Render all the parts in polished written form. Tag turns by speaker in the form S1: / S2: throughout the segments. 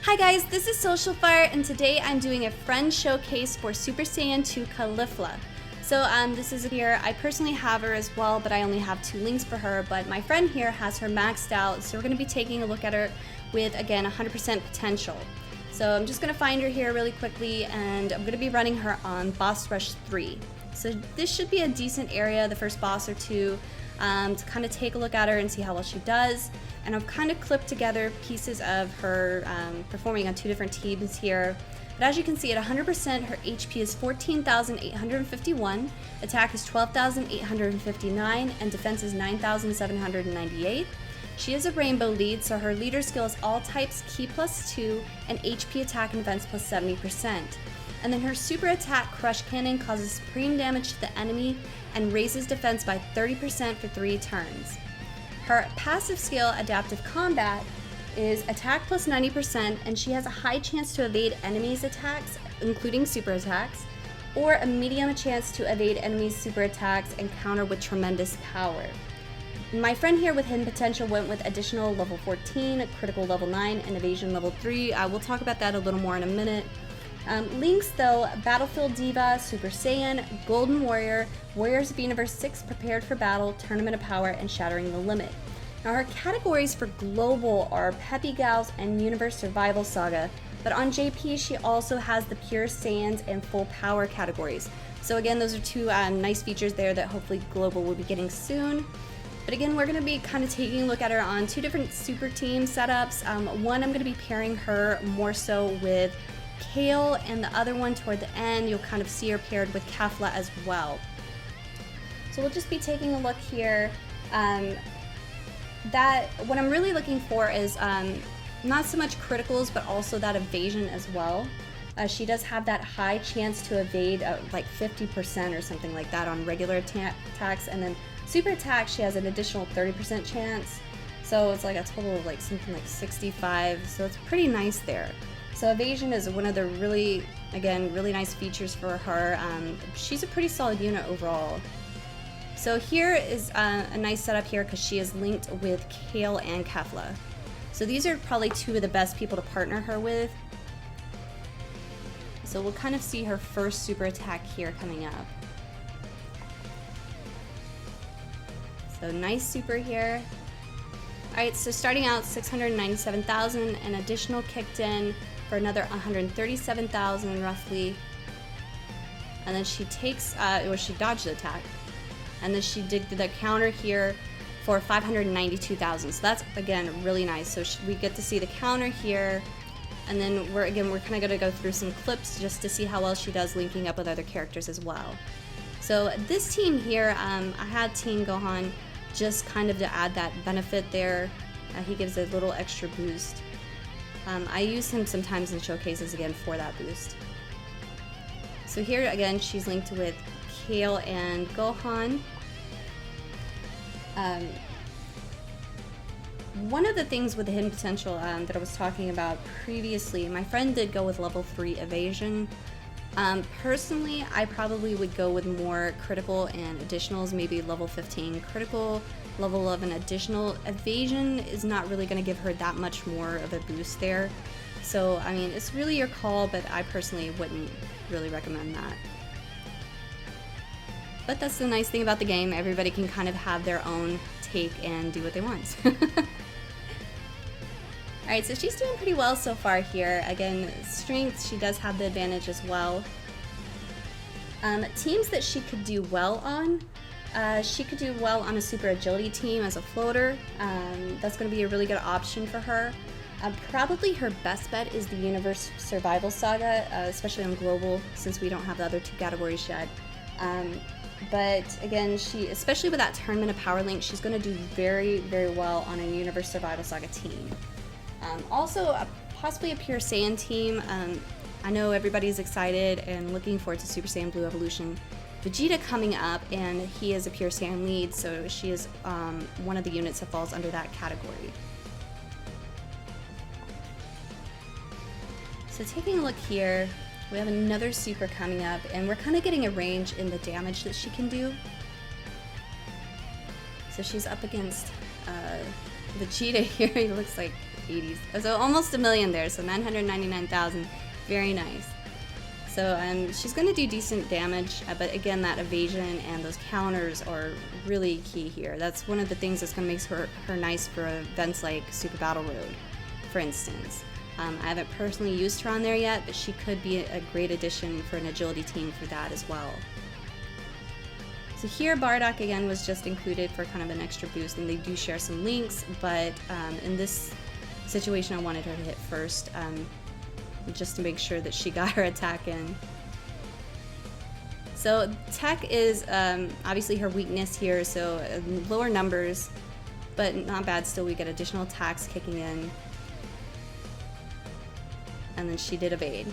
S1: Hi guys, this is Social Fire, and today I'm doing a friend showcase for Super Saiyan 2 Caulifla. So this is here. I personally have her as well, but I only have 2 links for her, but my friend here has her maxed out, so we're going to be taking a look at her with, again, 100% potential. So I'm just going to find her here really quickly, and I'm going to be running her on Boss Rush 3. So this should be a decent area, the first boss or 2, to kind of take a look at her and see how well she does. And I've kind of clipped together pieces of her performing on 2 different teams here. But as you can see, at 100%, her HP is 14,851, attack is 12,859, and defense is 9,798. She is a rainbow lead, so her leader skill is all types Ki +2 and HP attack and defense plus 70%. And then her super attack Crush Cannon causes supreme damage to the enemy and raises defense by 30% for 3 turns. Her passive skill, Adaptive Combat, is attack plus 90%, and she has a high chance to evade enemies' attacks, including super attacks, or a medium chance to evade enemies' super attacks and counter with tremendous power. My friend here with hidden potential went with additional level 14, critical level 9, and evasion level 3. We'll talk about that a little more in a minute. Links though, Battlefield Diva, Super Saiyan, Golden Warrior, Warriors of Universe 6 Prepared for Battle, Tournament of Power, and Shattering the Limit. Now her categories for Global are Peppy Gals and Universe Survival Saga, but on JP she also has the Pure Saiyans and Full Power categories. So again, those are 2 nice features there that hopefully Global will be getting soon. But again, we're going to be kind of taking a look at her on 2 different super team setups. One, I'm going to be pairing her more so with Kale, and the other one toward the end you'll kind of see her paired with Kefla as well. So we'll just be taking a look here. What I'm really looking for is not so much criticals, but also that evasion as well. She does have that high chance to evade like 50% or something like that on regular attacks, and then super attack she has an additional 30% chance. So it's like a total of like something like 65, so it's pretty nice there. So evasion is one of the really nice features for her. She's a pretty solid unit overall. So here is a nice setup here because she is linked with Kale and Kefla. So these are probably 2 of the best people to partner her with. So we'll kind of see her first super attack here coming up. So nice super here. Alright, so starting out 697,000, an additional kicked in for another 137,000 roughly, and then she takes, she dodged the attack, and then she did the counter here for 592,000. So that's again really nice. So we get to see the counter here, and then we're kind of going to go through some clips just to see how well she does linking up with other characters as well. So this team here, I had Team Gohan just kind of to add that benefit there. He gives a little extra boost. I use him sometimes in showcases again for that boost. So here again she's linked with Kale and Gohan. One of the things with the hidden potential that I was talking about previously, my friend did go with level 3 evasion. Personally, I probably would go with more critical and additionals, maybe level 15 critical, level 11 additional. Evasion is not really going to give her that much more of a boost there. So, I mean, it's really your call, but I personally wouldn't really recommend that. But that's the nice thing about the game. Everybody can kind of have their own take and do what they want. Alright, so she's doing pretty well so far here. Again, strength, she does have the advantage as well. Teams that she could do well on, she could do well on a super agility team as a floater. That's going to be a really good option for her. Probably her best bet is the Universe Survival Saga, especially on Global, since we don't have the other 2 categories yet. But again, especially with that Tournament of Power link, she's going to do very, very well on a Universe Survival Saga team. Also, possibly a Pure Saiyan team. I know everybody's excited and looking forward to Super Saiyan Blue Evolution. Vegeta coming up, and he is a Pure Saiyan lead, so she is one of the units that falls under that category. So taking a look here, we have another super coming up, and we're kind of getting a range in the damage that she can do. So she's up against Vegeta here. He looks like 80s. So almost a million there, so 999,000. Very nice. So she's going to do decent damage, but again, that evasion and those counters are really key here. That's one of the things that's going to make her nice for events like Super Battle Road, for instance. I haven't personally used her on there yet, but she could be a great addition for an agility team for that as well. So here, Bardock again was just included for kind of an extra boost, and they do share some links, but in this situation I wanted her to hit first, just to make sure that she got her attack in. So tech is obviously her weakness here, so lower numbers, but not bad still. We get additional attacks kicking in. And then she did evade,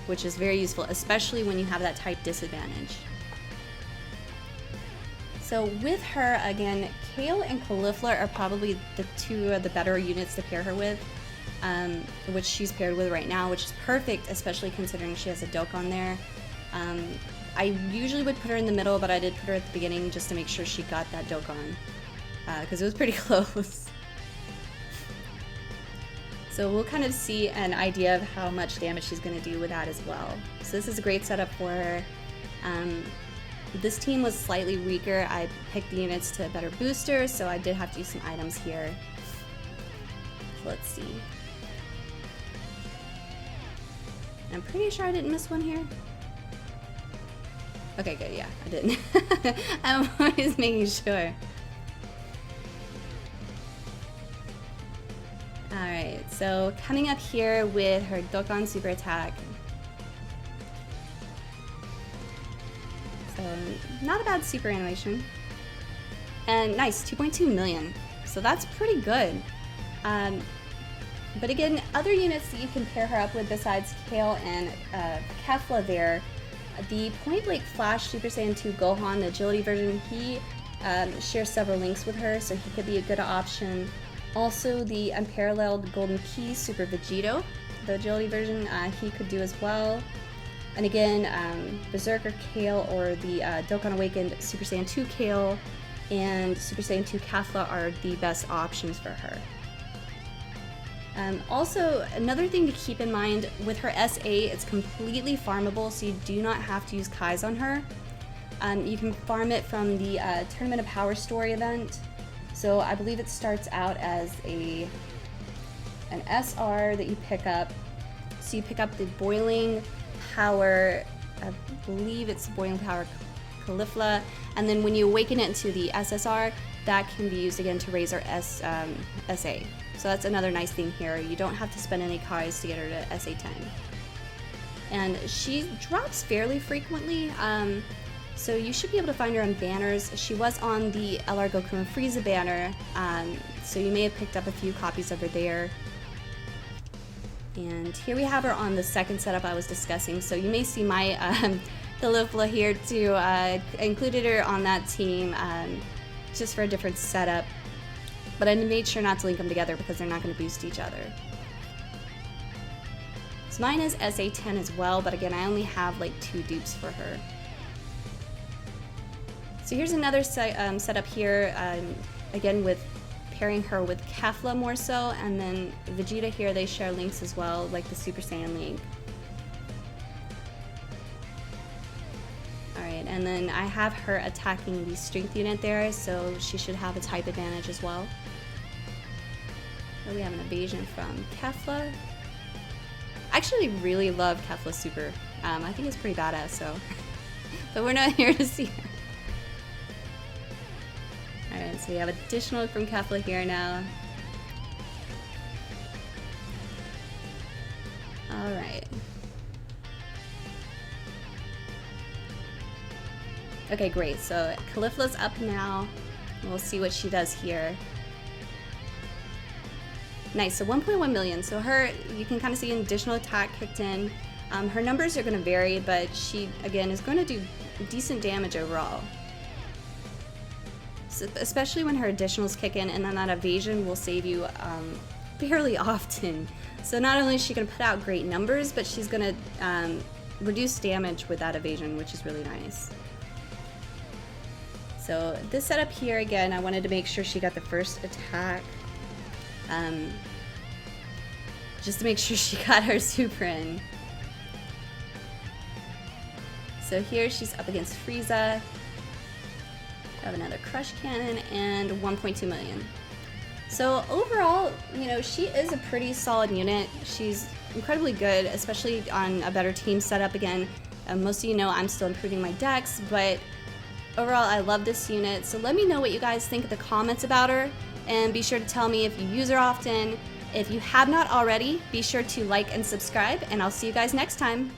S1: which is very useful, especially when you have that type disadvantage. So with her, again, Kale and Caulifla are probably the two of the better units to pair her with, which she's paired with right now, which is perfect, especially considering she has a Dokkan there. I usually would put her in the middle, but I did put her at the beginning just to make sure she got that Dokkan, because it was pretty close. So we'll kind of see an idea of how much damage she's going to do with that as well. So this is a great setup for her. This team was slightly weaker. I picked the units to better booster, so I did have to use some items here. So let's see. I'm pretty sure I didn't miss one here. Okay, good, yeah, I didn't. I'm always making sure. Alright, so coming up here with her Dokkan super attack. So, not a bad super animation. And nice, 2.2 million. So that's pretty good. But again, other units that you can pair her up with besides Kale and Kefla there, the Point Blank Flash Super Saiyan 2 Gohan, the agility version, he shares several links with her, so he could be a good option. Also, the Unparalleled Golden Key Super Vegito, the agility version, he could do as well. And again, Berserker Kale or the Dokkan Awakened Super Saiyan 2 Kale and Super Saiyan 2 Kefla are the best options for her. Also, another thing to keep in mind, with her SA, it's completely farmable, so you do not have to use Kais on her. You can farm it from the Tournament of Power Story event. So I believe it starts out as an SR that you pick up. So you pick up the Boiling Power, I believe it's Boiling Power Caulifla, and then when you awaken it into the SSR, that can be used again to raise her SA. So that's another nice thing here. You don't have to spend any Kais to get her to SA10. And she drops fairly frequently, so you should be able to find her on banners. She was on the LR Goku and Frieza banner, so you may have picked up a few copies of her there. And here we have her on the second setup I was discussing. So you may see my Caulifla here too. I included her on that team just for a different setup, but I made sure not to link them together because they're not going to boost each other. So mine is SA10 as well, but again, I only have like 2 dupes for her. So here's another setup here, again with pairing her with Kefla more so, and then Vegeta here, they share links as well, like the Super Saiyan link. Alright, and then I have her attacking the strength unit there, so she should have a type advantage as well. So we have an evasion from Kefla. I actually really love Kefla's super. I think it's pretty badass, so. But we're not here to see her. Alright, so we have additional from Kefla here now. Alright. Okay, great. So Caulifla's up now. We'll see what she does here. Nice, so 1.1 million. So her, you can kind of see an additional attack kicked in. Her numbers are going to vary, but she, again, is going to do decent damage overall. So, especially when her additionals kick in, and then that evasion will save you fairly often. So not only is she going to put out great numbers, but she's going to reduce damage with that evasion, which is really nice. So this setup here, again, I wanted to make sure she got the first attack. just to make sure she got her super in. So here she's up against Frieza. I have another Crush Cannon and 1.2 million. So overall, you know, she is a pretty solid unit. She's incredibly good, especially on a better team setup again. Most of you know I'm still improving my decks, but overall I love this unit. So let me know what you guys think in the comments about her, and be sure to tell me if you use her often. If you have not already, be sure to like and subscribe, and I'll see you guys next time.